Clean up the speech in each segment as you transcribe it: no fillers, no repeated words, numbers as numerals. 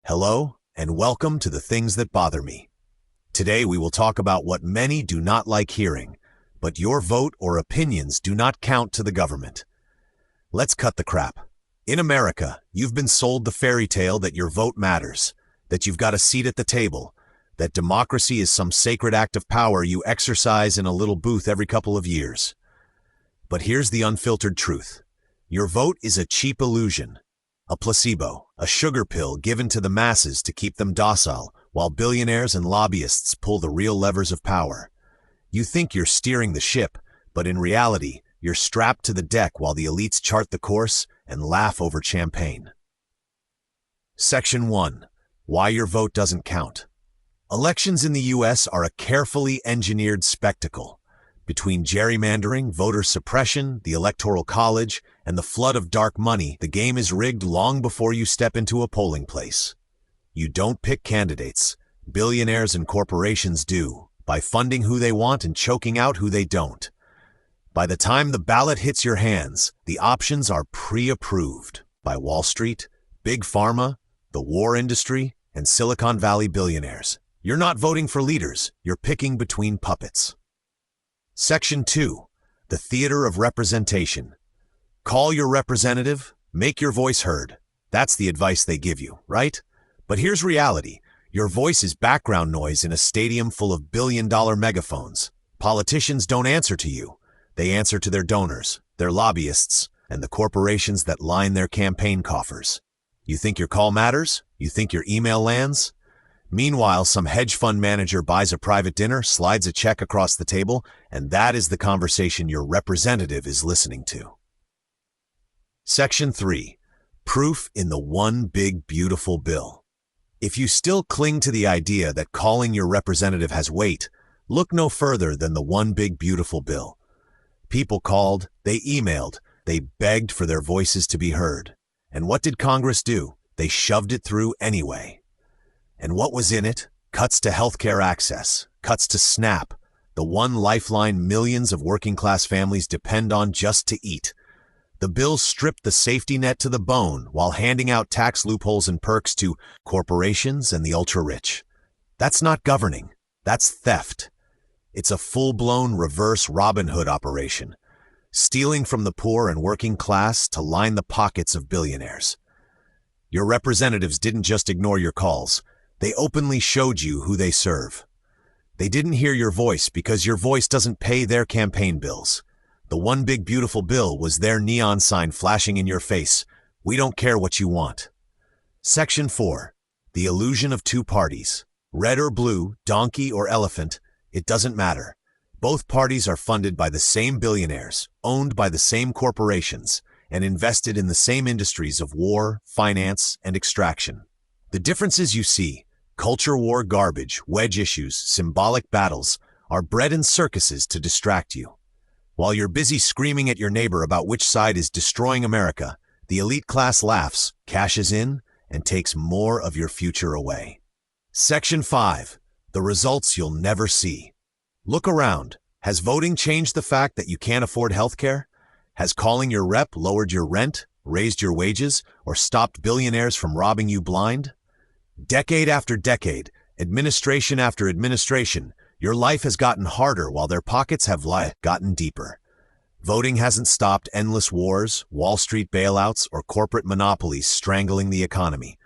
Hello, and welcome to The Things That Bother Me. Today we will talk about what many do not like hearing, but your vote or opinions do not count to the government. Let's cut the crap. In America, you've been sold the fairy tale that your vote matters, that you've got a seat at the table, that democracy is some sacred act of power you exercise in a little booth every couple of years. But here's the unfiltered truth. Your vote is a cheap illusion. A placebo, a sugar pill given to the masses to keep them docile, while billionaires and lobbyists pull the real levers of power. You think you're steering the ship, but in reality, you're strapped to the deck while the elites chart the course and laugh over champagne. Section 1. Why your vote doesn't count. Elections in the U.S. are a carefully engineered spectacle. Between gerrymandering, voter suppression, the Electoral College, and the flood of dark money, the game is rigged long before you step into a polling place. You don't pick candidates. Billionaires and corporations do, by funding who they want and choking out who they don't. By the time the ballot hits your hands, the options are pre-approved by Wall Street, Big Pharma, the war industry, and Silicon Valley billionaires. You're not voting for leaders, you're picking between puppets. Section 2. The Theater of Representation. Call your representative, make your voice heard. That's the advice they give you, right? But here's reality. Your voice is background noise in a stadium full of billion-dollar megaphones. Politicians don't answer to you. They answer to their donors, their lobbyists, and the corporations that line their campaign coffers. You think your call matters? You think your email lands? Meanwhile, some hedge fund manager buys a private dinner, slides a check across the table, and that is the conversation your representative is listening to. Section 3. Proof in the One Big Beautiful Bill. If you still cling to the idea that calling your representative has weight, look no further than the One Big Beautiful Bill. People called, they emailed, they begged for their voices to be heard. And what did Congress do? They shoved it through anyway. And what was in it? Cuts to healthcare access, cuts to SNAP, the one lifeline millions of working-class families depend on just to eat. The bill stripped the safety net to the bone while handing out tax loopholes and perks to corporations and the ultra-rich. That's not governing. That's theft. It's a full-blown reverse Robin Hood operation, stealing from the poor and working class to line the pockets of billionaires. Your representatives didn't just ignore your calls. They openly showed you who they serve. They didn't hear your voice because your voice doesn't pay their campaign bills. The One Big Beautiful Bill was their neon sign flashing in your face. We don't care what you want. Section 4. The Illusion of Two Parties. Red or blue, donkey or elephant, it doesn't matter. Both parties are funded by the same billionaires, owned by the same corporations, and invested in the same industries of war, finance, and extraction. The differences you see, culture war garbage, wedge issues, symbolic battles, are bred in circuses to distract you. While you're busy screaming at your neighbor about which side is destroying America, the elite class laughs, cashes in, and takes more of your future away. Section 5. The results you'll never see. Look around. Has voting changed the fact that you can't afford health care? Has calling your rep lowered your rent, raised your wages, or stopped billionaires from robbing you blind? Decade after decade, administration after administration, your life has gotten harder while their pockets have gotten deeper. Voting hasn't stopped endless wars, Wall Street bailouts, or corporate monopolies strangling the economy,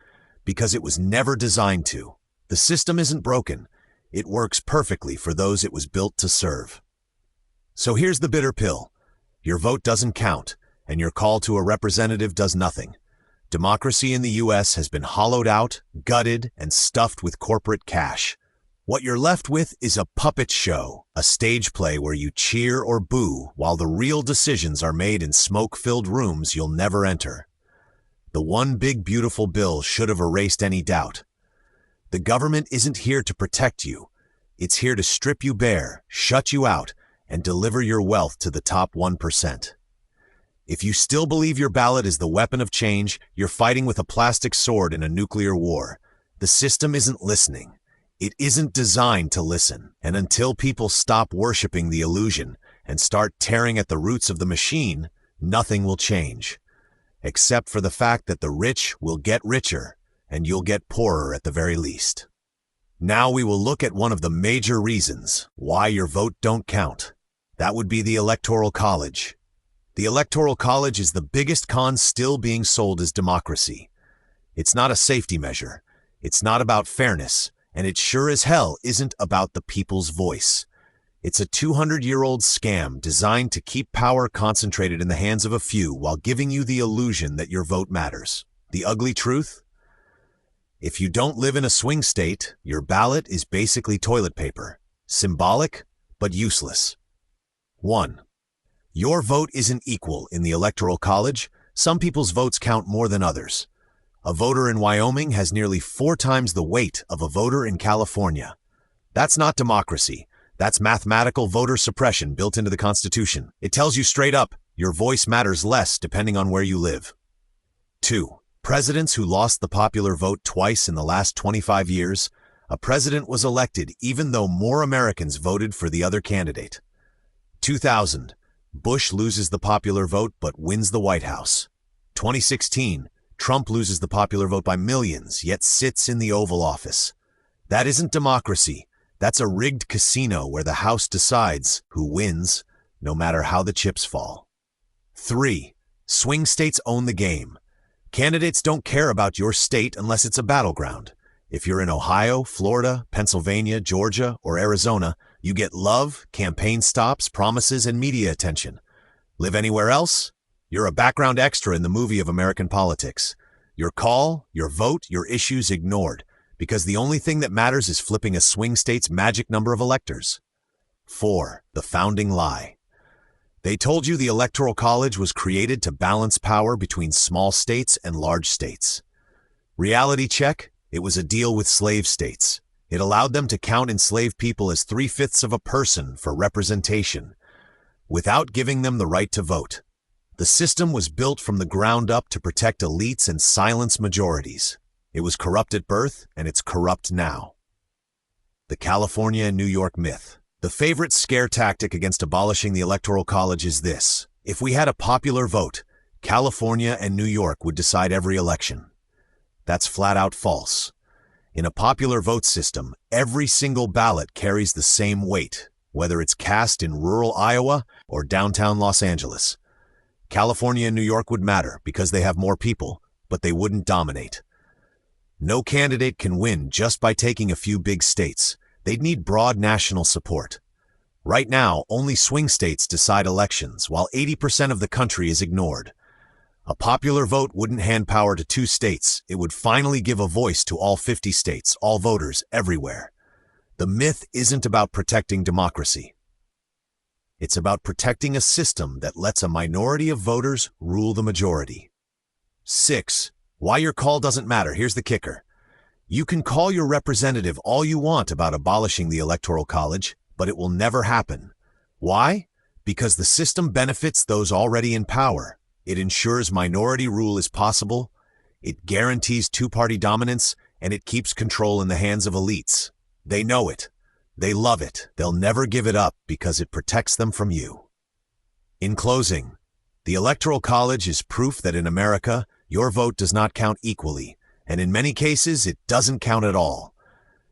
because it was never designed to. The system isn't broken. It works perfectly for those it was built to serve. So here's the bitter pill. Your vote doesn't count, and your call to a representative does nothing. Democracy in the U.S. has been hollowed out, gutted, and stuffed with corporate cash. What you're left with is a puppet show, a stage play where you cheer or boo while the real decisions are made in smoke-filled rooms you'll never enter. The One Big Beautiful Bill should have erased any doubt. The government isn't here to protect you. It's here to strip you bare, shut you out, and deliver your wealth to the top 1%. If you still believe your ballot is the weapon of change, you're fighting with a plastic sword in a nuclear war. The system isn't listening. It isn't designed to listen. And until people stop worshiping the illusion and start tearing at the roots of the machine, nothing will change. Except for the fact that the rich will get richer and you'll get poorer at the very least. Now we will look at one of the major reasons why your vote don't count. That would be the Electoral College. The Electoral College is the biggest con still being sold as democracy. It's not a safety measure. It's not about fairness, and it sure as hell isn't about the people's voice. It's a 200-year-old scam designed to keep power concentrated in the hands of a few while giving you the illusion that your vote matters. The ugly truth? If you don't live in a swing state, your ballot is basically toilet paper. Symbolic, but useless. 1. Your vote isn't equal in the Electoral College. Some people's votes count more than others. A voter in Wyoming has nearly 4 times the weight of a voter in California. That's not democracy. That's mathematical voter suppression built into the Constitution. It tells you straight up, your voice matters less depending on where you live. 2. Presidents who lost the popular vote twice in the last 25 years, a president was elected even though more Americans voted for the other candidate. 2000, Bush loses the popular vote but wins the White House. 2016, Trump loses the popular vote by millions, yet sits in the Oval Office. That isn't democracy. That's a rigged casino where the House decides who wins, no matter how the chips fall. 3. Swing states own the game. Candidates don't care about your state unless it's a battleground. If you're in Ohio, Florida, Pennsylvania, Georgia, or Arizona, you get love, campaign stops, promises, and media attention. Live anywhere else? You're a background extra in the movie of American politics. Your call, your vote, your issues ignored, because the only thing that matters is flipping a swing state's magic number of electors. 4. The founding lie. They told you the Electoral College was created to balance power between small states and large states. Reality check, it was a deal with slave states. It allowed them to count enslaved people as 3/5 of a person for representation, without giving them the right to vote. The system was built from the ground up to protect elites and silence majorities. It was corrupt at birth, and it's corrupt now. The California and New York myth. The favorite scare tactic against abolishing the Electoral College is this: if we had a popular vote, California and New York would decide every election. That's flat out false. In a popular vote system, every single ballot carries the same weight, whether it's cast in rural Iowa or downtown Los Angeles. California and New York would matter because they have more people, but they wouldn't dominate. No candidate can win just by taking a few big states. They'd need broad national support. Right now, only swing states decide elections, while 80% of the country is ignored. A popular vote wouldn't hand power to 2 states. It would finally give a voice to all 50 states, all voters, everywhere. The myth isn't about protecting democracy. It's about protecting a system that lets a minority of voters rule the majority. 6. Why your call doesn't matter. Here's the kicker. You can call your representative all you want about abolishing the Electoral College, but it will never happen. Why? Because the system benefits those already in power. It ensures minority rule is possible, it guarantees 2-party dominance, and it keeps control in the hands of elites. They know it. They love it. They'll never give it up because it protects them from you. In closing, the Electoral College is proof that in America, your vote does not count equally, and in many cases, it doesn't count at all.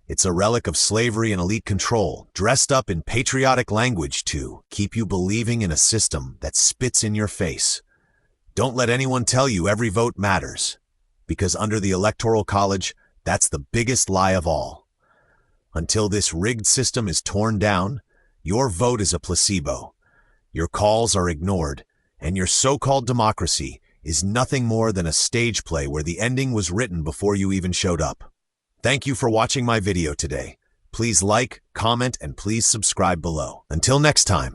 It's a relic of slavery and elite control, dressed up in patriotic language to keep you believing in a system that spits in your face. Don't let anyone tell you every vote matters, because under the Electoral College, that's the biggest lie of all. Until this rigged system is torn down, your vote is a placebo. Your calls are ignored, and your so-called democracy is nothing more than a stage play where the ending was written before you even showed up. Thank you for watching my video today. Please like, comment, and please subscribe below. Until next time.